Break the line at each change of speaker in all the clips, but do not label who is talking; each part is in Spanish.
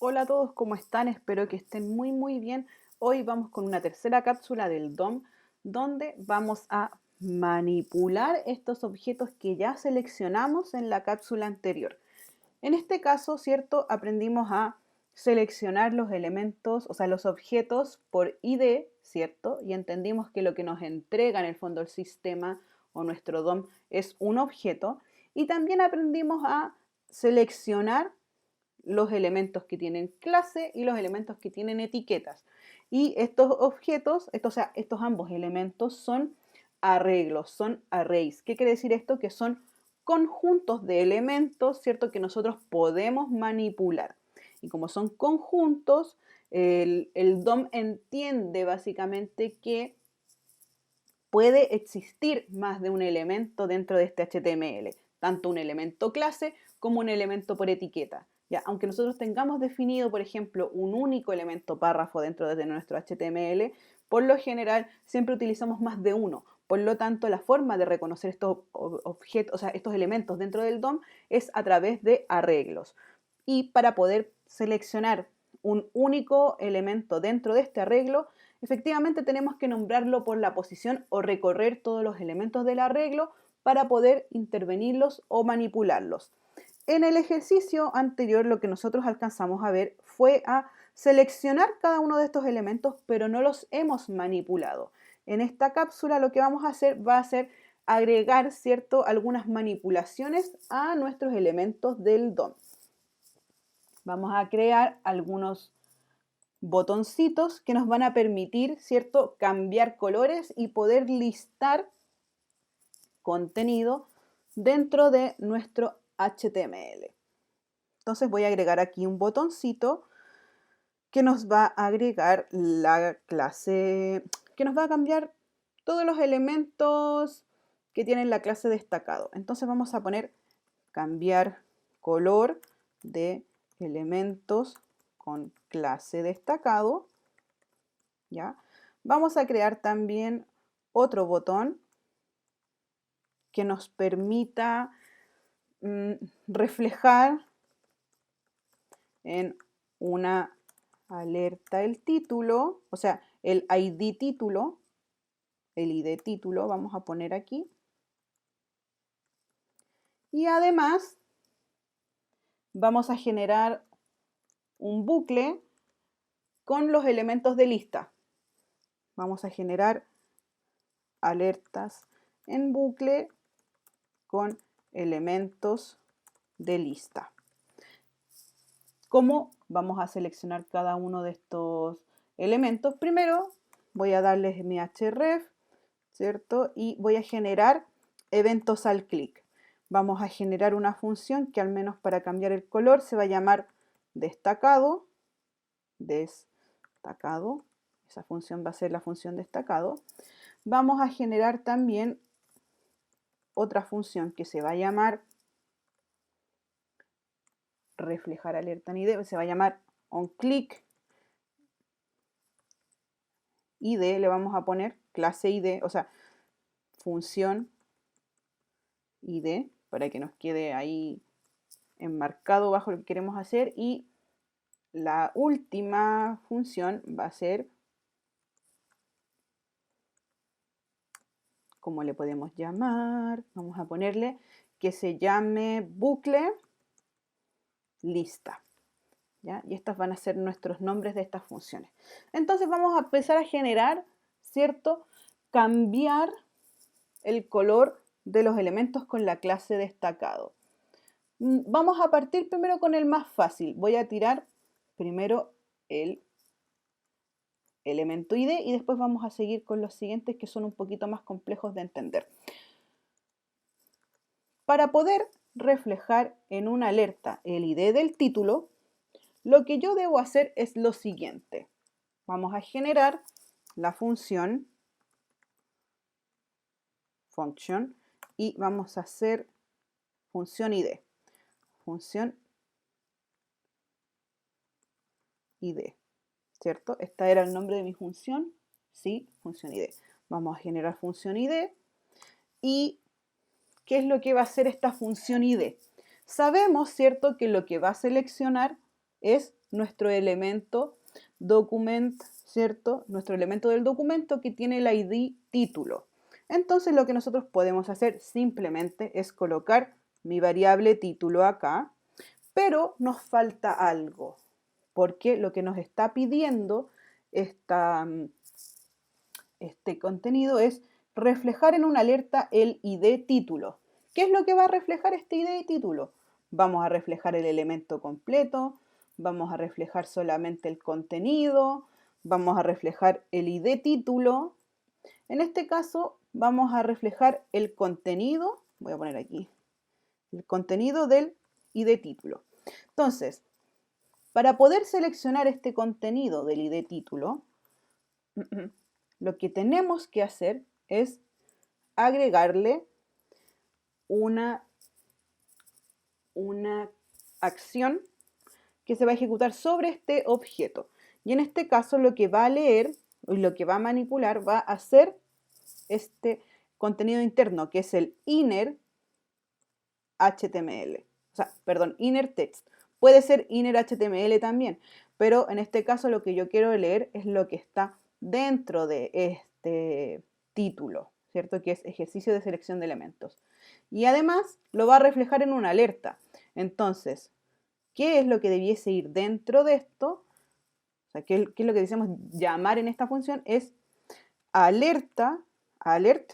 Hola a todos, ¿cómo están? Espero que estén muy bien. Hoy vamos con una tercera cápsula del DOM, donde vamos a manipular estos objetos que ya seleccionamos en la cápsula anterior. En este caso, ¿cierto? Aprendimos a seleccionar los elementos, o sea, los objetos por ID, ¿cierto? Y entendimos que lo que nos entrega en el fondo el sistema o nuestro DOM es un objeto. Y también aprendimos a seleccionar los elementos que tienen clase y los elementos que tienen etiquetas. Y estos objetos, estos ambos elementos son arreglos, son arrays. ¿Qué quiere decir esto? Que son conjuntos de elementos, ¿cierto? Que nosotros podemos manipular. Y como son conjuntos, el DOM entiende básicamente que puede existir más de un elemento dentro de este HTML, tanto un elemento clase como un elemento por etiqueta. Ya, aunque nosotros tengamos definido, por ejemplo, un único elemento párrafo dentro de nuestro HTML, por lo general siempre utilizamos más de uno. Por lo tanto, la forma de reconocer estos objetos, o sea, estos elementos dentro del DOM es a través de arreglos. Y para poder seleccionar un único elemento dentro de este arreglo, efectivamente tenemos que nombrarlo por la posición o recorrer todos los elementos del arreglo para poder intervenirlos o manipularlos. En el ejercicio anterior lo que nosotros alcanzamos a ver fue a seleccionar cada uno de estos elementos, pero no los hemos manipulado. En esta cápsula lo que vamos a hacer va a ser agregar, ¿cierto?, algunas manipulaciones a nuestros elementos del DOM. Vamos a crear algunos botoncitos que nos van a permitir, ¿cierto?, cambiar colores y poder listar contenido dentro de nuestro HTML. Entonces voy a agregar aquí un botoncito que nos va a agregar la clase, que nos va a cambiar todos los elementos que tienen la clase destacado. Entonces vamos a poner cambiar color de elementos con clase destacado. ¿Ya? Vamos a crear también otro botón que nos permita reflejar en una alerta el título, o sea, el ID título, vamos a poner aquí. Y además vamos a generar un bucle con los elementos de lista. Vamos a generar alertas en bucle con elementos de lista. ¿Cómo vamos a seleccionar cada uno de estos elementos? Primero voy a darles mi href, ¿cierto? Y voy a generar eventos al clic. Vamos a generar una función que al menos para cambiar el color se va a llamar destacado. Destacado. Esa función va a ser la función destacado. Vamos a generar también otra función que se va a llamar reflejar alerta en ID, se va a llamar onClick ID, le vamos a poner clase ID, o sea, función ID, para que nos quede ahí enmarcado bajo lo que queremos hacer. Y la última función va a ser, ¿cómo le podemos llamar? Vamos a ponerle que se llame bucle lista. ¿Ya? Y estos van a ser nuestros nombres de estas funciones. Entonces vamos a empezar a generar, ¿cierto? Cambiar el color de los elementos con la clase destacado. Vamos a partir primero con el más fácil. Voy a tirar primero el elemento ID y después vamos a seguir con los siguientes que son un poquito más complejos de entender. Para poder reflejar en una alerta el ID del título, lo que yo debo hacer es lo siguiente. Vamos a generar la función function y vamos a hacer función ID. Función ID, ¿cierto? Este era el nombre de mi función, sí, función ID. Vamos a generar función ID y ¿qué es lo que va a hacer esta función ID? Sabemos, ¿cierto?, que lo que va a seleccionar es nuestro elemento document, ¿cierto? Nuestro elemento del documento que tiene el ID título. Entonces lo que nosotros podemos hacer simplemente es colocar mi variable título acá, pero nos falta algo, porque lo que nos está pidiendo este contenido es reflejar en una alerta el ID título. ¿Qué es lo que va a reflejar este ID título? Vamos a reflejar el elemento completo, vamos a reflejar solamente el contenido, vamos a reflejar el ID título. En este caso vamos a reflejar el contenido, voy a poner aquí, el contenido del ID título. Entonces, para poder seleccionar este contenido del ID título, lo que tenemos que hacer es agregarle una acción que se va a ejecutar sobre este objeto. Y en este caso lo que va a leer y lo que va a manipular va a ser este contenido interno, que es el inner HTML. O sea, perdón, inner text. Puede ser inner HTML también, pero en este caso lo que yo quiero leer es lo que está dentro de este título, ¿cierto? Que es ejercicio de selección de elementos. Y además lo va a reflejar en una alerta. Entonces, ¿qué es lo que debiese ir dentro de esto? O sea, ¿qué es lo que decimos llamar en esta función? Es alerta, alert,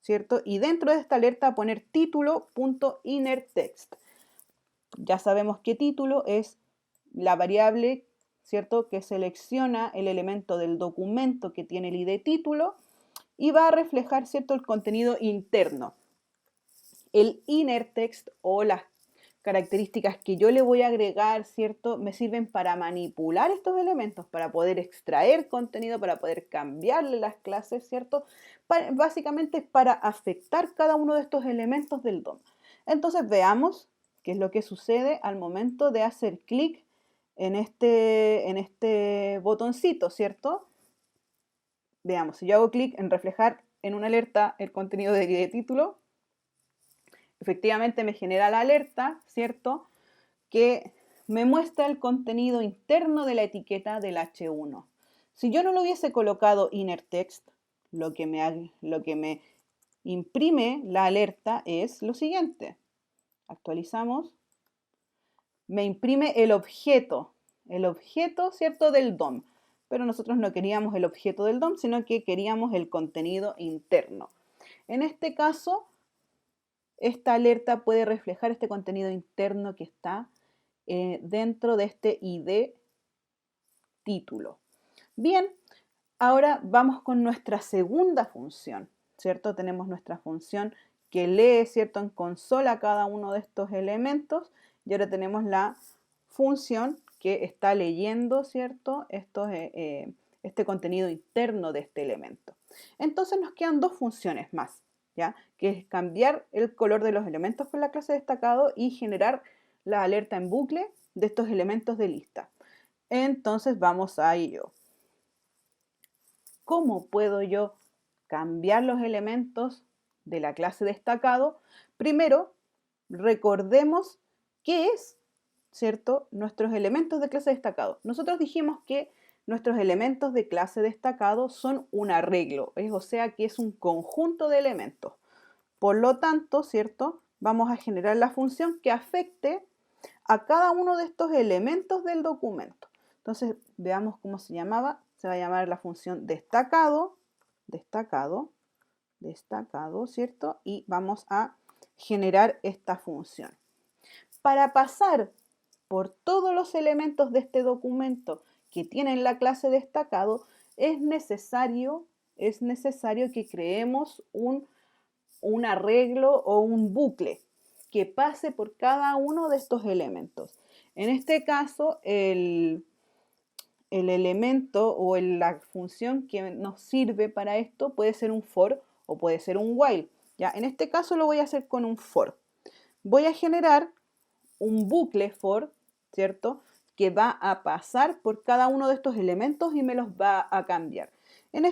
¿cierto? Y dentro de esta alerta poner título.innerText. Ya sabemos que título es la variable, ¿cierto? Que selecciona el elemento del documento que tiene el ID título y va a reflejar, ¿cierto? El contenido interno. El inner text o las características que yo le voy a agregar, ¿cierto? Me sirven para manipular estos elementos, para poder extraer contenido, para poder cambiarle las clases, ¿cierto? Básicamente es para afectar cada uno de estos elementos del DOM. Entonces veamos qué es lo que sucede al momento de hacer clic en este botoncito, ¿cierto? Veamos, si yo hago clic en reflejar en una alerta el contenido de título, efectivamente me genera la alerta, ¿cierto? Que me muestra el contenido interno de la etiqueta del H1. Si yo no lo hubiese colocado inner text, lo que me imprime la alerta es lo siguiente. Actualizamos. Me imprime el objeto, ¿cierto? Del DOM. Pero nosotros no queríamos el objeto del DOM, sino que queríamos el contenido interno. En este caso, esta alerta puede reflejar este contenido interno que está dentro de este ID título. Bien, ahora vamos con nuestra segunda función, ¿cierto? Tenemos nuestra función que lee, ¿cierto? En consola cada uno de estos elementos y ahora tenemos la función que está leyendo, ¿cierto? Este contenido interno de este elemento. Entonces nos quedan dos funciones más, ¿ya? Que es cambiar el color de los elementos con la clase destacado y generar la alerta en bucle de estos elementos de lista. Entonces vamos a ello. ¿Cómo puedo yo cambiar los elementos de la clase destacado? Primero, recordemos qué es, ¿cierto? Nuestros elementos de clase destacado. Nosotros dijimos que nuestros elementos de clase destacado son un arreglo, o sea que es un conjunto de elementos. Por lo tanto, ¿cierto? Vamos a generar la función que afecte a cada uno de estos elementos del documento. Entonces, veamos cómo se llamaba. Se va a llamar la función destacado, ¿cierto? Y vamos a generar esta función. Para pasar por todos los elementos de este documento que tienen la clase destacado, es necesario que creemos un arreglo o un bucle que pase por cada uno de estos elementos. En este caso, el elemento o la función que nos sirve para esto puede ser un for o puede ser un while. ¿Ya? En este caso lo voy a hacer con un for. Voy a generar un bucle for, ¿cierto? Que va a pasar por cada uno de estos elementos y me los va a cambiar. En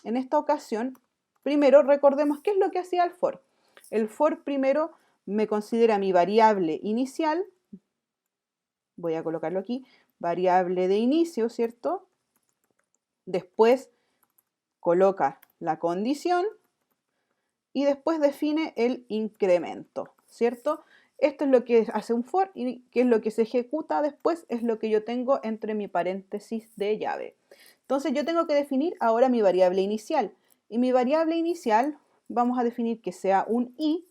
esta ocasión, primero recordemos qué es lo que hacía el for. El for primero me considera mi variable inicial, voy a colocarlo aquí, variable de inicio, ¿cierto? Después coloca la condición y después define el incremento, ¿cierto? Esto es lo que hace un for y que es lo que se ejecuta después, es lo que yo tengo entre mi paréntesis de llave. Entonces yo tengo que definir ahora mi variable inicial. Y mi variable inicial vamos a definir que sea un i,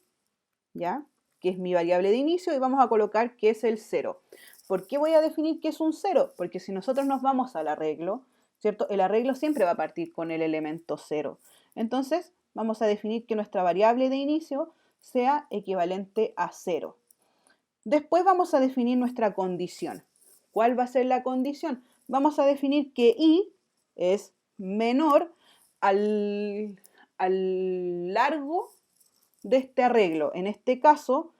¿ya? Que es mi variable de inicio y vamos a colocar que es el 0. ¿Por qué voy a definir que es un 0? Porque si nosotros nos vamos al arreglo, ¿cierto? El arreglo siempre va a partir con el elemento 0. Entonces vamos a definir que nuestra variable de inicio sea equivalente a 0. Después vamos a definir nuestra condición. ¿Cuál va a ser la condición? Vamos a definir que i es menor al largo de este arreglo. En este caso,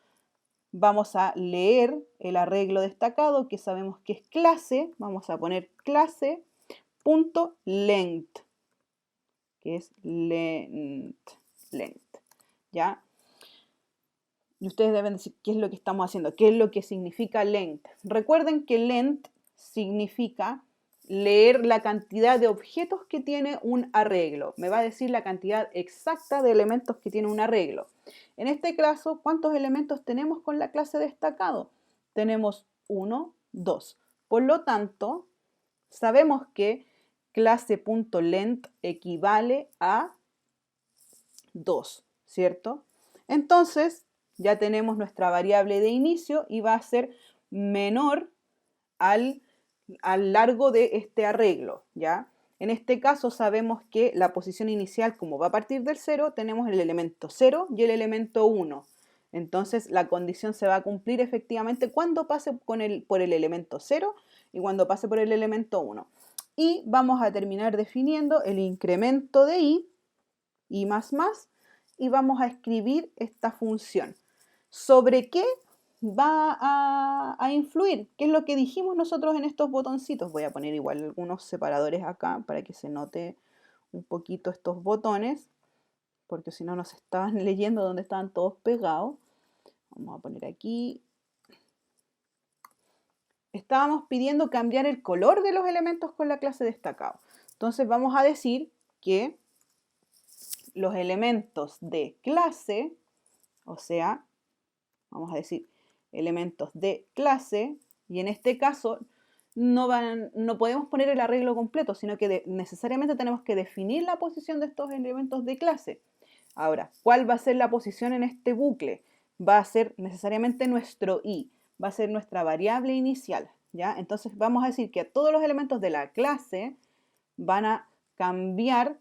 vamos a leer el arreglo destacado, que sabemos que es clase. Vamos a poner clase.length, que es length, ¿ya? Y ustedes deben decir qué es lo que estamos haciendo, qué es lo que significa length. Recuerden que length significa leer la cantidad de objetos que tiene un arreglo. Me va a decir la cantidad exacta de elementos que tiene un arreglo. En este caso, ¿cuántos elementos tenemos con la clase destacado? Tenemos 1, 2. Por lo tanto, sabemos que clase.length equivale a 2, ¿cierto? Entonces, ya tenemos nuestra variable de inicio y va a ser menor al largo de este arreglo, ¿ya? En este caso sabemos que la posición inicial, como va a partir del 0, tenemos el elemento 0 y el elemento 1. Entonces la condición se va a cumplir efectivamente cuando pase por el elemento 0 y cuando pase por el elemento 1. Y vamos a terminar definiendo el incremento de i más, y vamos a escribir esta función. ¿Sobre qué va a influir? ¿Qué es lo que dijimos nosotros en estos botoncitos? Voy a poner igual algunos separadores acá para que se note un poquito estos botones, porque si no nos estaban leyendo donde estaban todos pegados. Vamos a poner aquí. Estábamos pidiendo cambiar el color de los elementos con la clase destacado. Entonces vamos a decir que los elementos de clase, o sea, vamos a decir elementos de clase, y en este caso no podemos poner el arreglo completo, sino que necesariamente tenemos que definir la posición de estos elementos de clase. Ahora, ¿cuál va a ser la posición en este bucle? Va a ser necesariamente nuestro i, va a ser nuestra variable inicial, ¿ya? Entonces vamos a decir que todos los elementos de la clase van a cambiar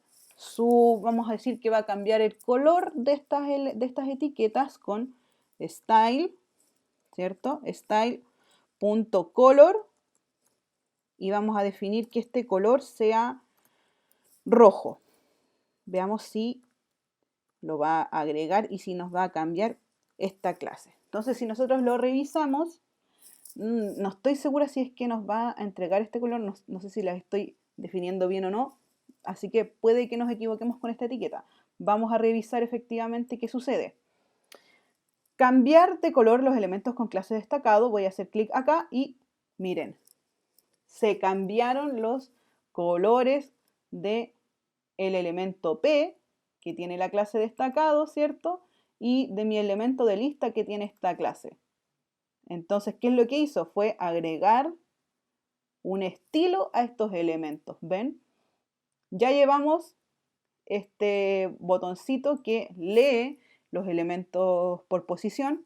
vamos a decir que va a cambiar el color de estas etiquetas con style, ¿cierto? Style.color, y vamos a definir que este color sea rojo. Veamos si lo va a agregar y si nos va a cambiar esta clase. Entonces, si nosotros lo revisamos, no estoy segura si es que nos va a entregar este color, no sé si la estoy definiendo bien o no, así que puede que nos equivoquemos con esta etiqueta. Vamos a revisar efectivamente qué sucede. Cambiar de color los elementos con clase destacado, voy a hacer clic acá y miren, se cambiaron los colores del elemento P, que tiene la clase destacado, ¿cierto? Y de mi elemento de lista que tiene esta clase. Entonces, ¿qué es lo que hizo? Fue agregar un estilo a estos elementos, ¿ven? Ya llevamos este botoncito que lee los elementos por posición.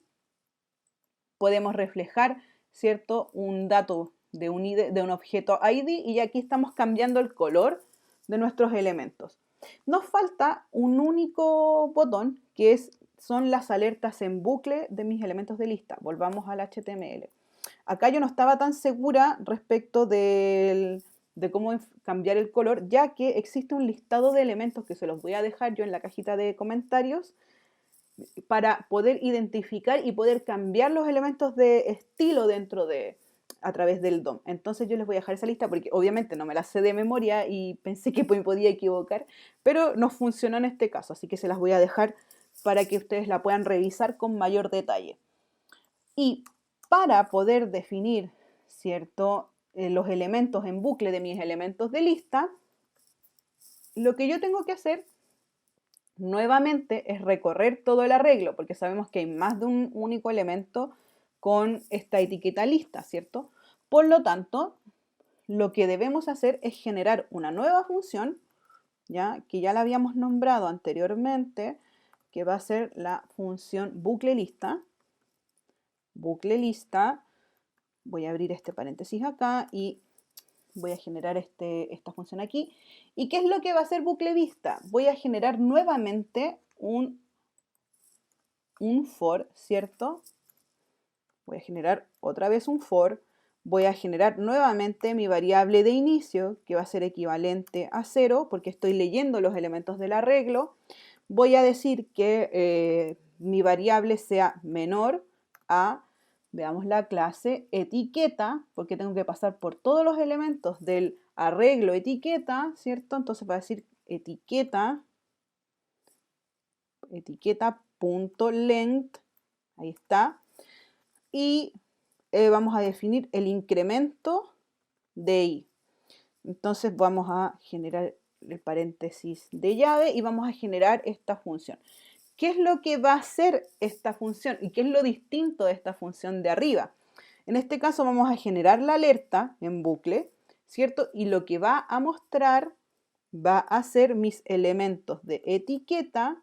Podemos reflejar, ¿cierto?, un dato de un objeto ID, y aquí estamos cambiando el color de nuestros elementos. Nos falta un único botón que son las alertas en bucle de mis elementos de lista. Volvamos al HTML. Acá yo no estaba tan segura respecto de cómo cambiar el color, ya que existe un listado de elementos que se los voy a dejar yo en la cajita de comentarios para poder identificar y poder cambiar los elementos de estilo a través del DOM. Entonces yo les voy a dejar esa lista porque obviamente no me la sé de memoria y pensé que me podía equivocar, pero no funcionó en este caso, así que se las voy a dejar para que ustedes la puedan revisar con mayor detalle. Y para poder definir ¿cierto? Los elementos en bucle de mis elementos de lista, lo que yo tengo que hacer nuevamente es recorrer todo el arreglo, porque sabemos que hay más de un único elemento con esta etiqueta lista, ¿cierto? Por lo tanto, lo que debemos hacer es generar una nueva función, ¿ya? Que ya la habíamos nombrado anteriormente, que va a ser la función bucle lista. Bucle lista, voy a abrir este paréntesis acá y voy a generar esta función aquí. ¿Y qué es lo que va a hacer bucle vista? Voy a generar nuevamente un for, ¿cierto? Voy a generar otra vez un for. Voy a generar nuevamente mi variable de inicio, que va a ser equivalente a 0, porque estoy leyendo los elementos del arreglo. Voy a decir que mi variable sea menor a, veamos la clase, etiqueta, porque tengo que pasar por todos los elementos del arreglo etiqueta, ¿cierto? Entonces va a decir etiqueta.length, ahí está, y vamos a definir el incremento de i. Entonces vamos a generar el paréntesis de llave y vamos a generar esta función. ¿Qué es lo que va a hacer esta función y qué es lo distinto de esta función de arriba? En este caso vamos a generar la alerta en bucle, ¿cierto? Y lo que va a mostrar va a ser mis elementos de etiqueta,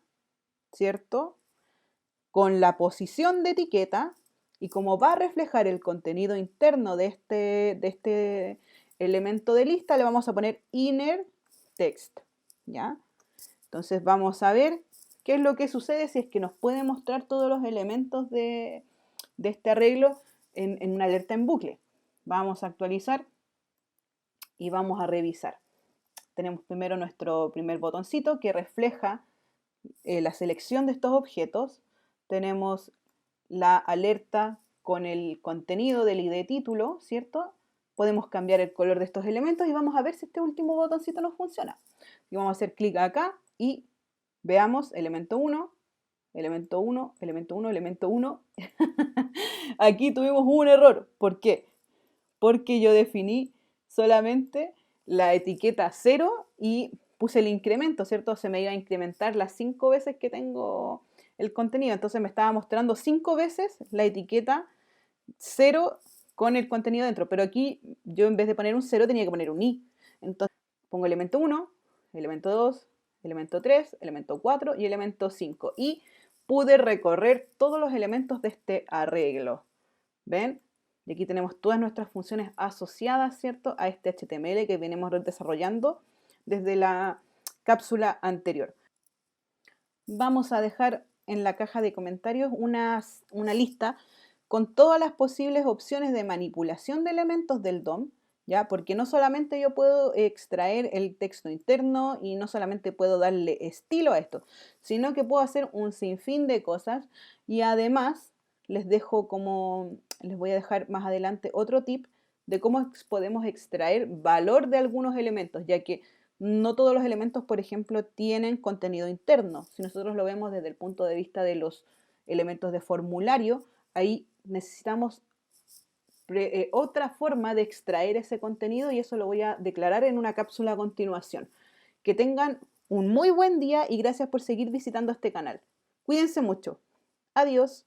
¿cierto? Con la posición de etiqueta, y como va a reflejar el contenido interno de este elemento de lista, le vamos a poner inner text, ¿ya? Entonces vamos a ver qué es lo que sucede si es que nos puede mostrar todos los elementos de este arreglo en una alerta en bucle. Vamos a actualizar y vamos a revisar. Tenemos primero nuestro primer botoncito que refleja la selección de estos objetos. Tenemos la alerta con el contenido del ID título, ¿cierto? Podemos cambiar el color de estos elementos y vamos a ver si este último botoncito nos funciona. Y vamos a hacer clic acá y veamos elemento 1, elemento 1, elemento 1, elemento 1. Aquí tuvimos un error. ¿Por qué? Porque yo definí solamente la etiqueta 0 y puse el incremento, ¿cierto? Se me iba a incrementar las 5 veces que tengo el contenido. Entonces me estaba mostrando 5 veces la etiqueta 0 con el contenido dentro. Pero aquí yo en vez de poner un 0 tenía que poner un i. Entonces pongo elemento 1, elemento 2, elemento 3, elemento 4 y elemento 5. Y pude recorrer todos los elementos de este arreglo. ¿Ven? Y aquí tenemos todas nuestras funciones asociadas, ¿cierto? A este HTML que venimos desarrollando desde la cápsula anterior. Vamos a dejar en la caja de comentarios una lista con todas las posibles opciones de manipulación de elementos del DOM, ¿ya? Porque no solamente yo puedo extraer el texto interno y no solamente puedo darle estilo a esto, sino que puedo hacer un sinfín de cosas y además les voy a dejar más adelante otro tip de cómo podemos extraer valor de algunos elementos, ya que no todos los elementos, por ejemplo, tienen contenido interno. Si nosotros lo vemos desde el punto de vista de los elementos de formulario, ahí necesitamos otra forma de extraer ese contenido y eso lo voy a declarar en una cápsula a continuación. Que tengan un muy buen día y gracias por seguir visitando este canal. Cuídense mucho. Adiós.